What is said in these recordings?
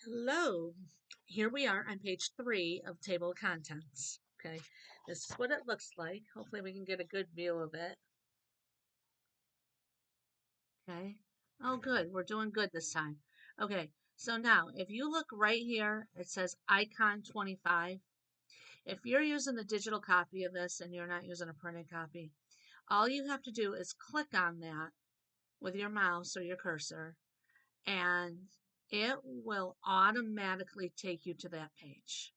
Hello, here we are on page 3 of table of contents. Okay, this is what it looks like. Hopefully we can get a good view of it. Okay, oh good, we're doing good this time. Okay, so now if you look right here, it says ICON 25. If you're using the digital copy of this and you're not using a printed copy, all you have to do is click on that with your mouse or your cursor, and it will automatically take you to that page.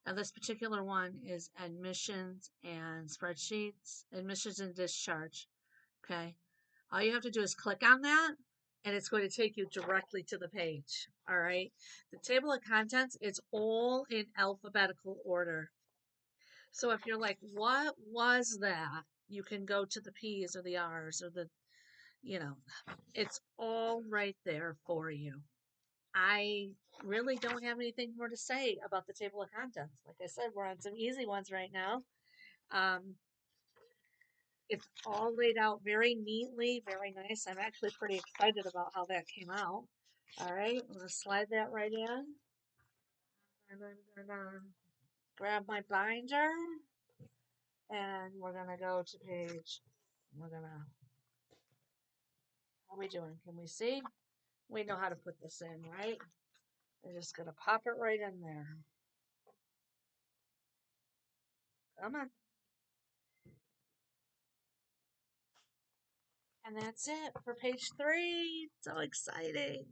Now, this particular one is admissions and spreadsheets, admissions and discharge. Okay. All you have to do is click on that and it's going to take you directly to the page. All right. The table of contents, it's all in alphabetical order. So if you're like, what was that? You can go to the P's or the R's or it's all right there for you. I really don't have anything more to say about the table of contents. Like I said, we're on some easy ones right now. Um, it's all laid out very neatly, very nice. I'm actually pretty excited about how that came out. All right, I'm gonna slide that right in. And I'm gonna grab my binder and we're gonna go to page. How are we doing? Can we see? We know how to put this in, right? I'm just gonna pop it right in there. Come on. And that's it for page 3. So exciting.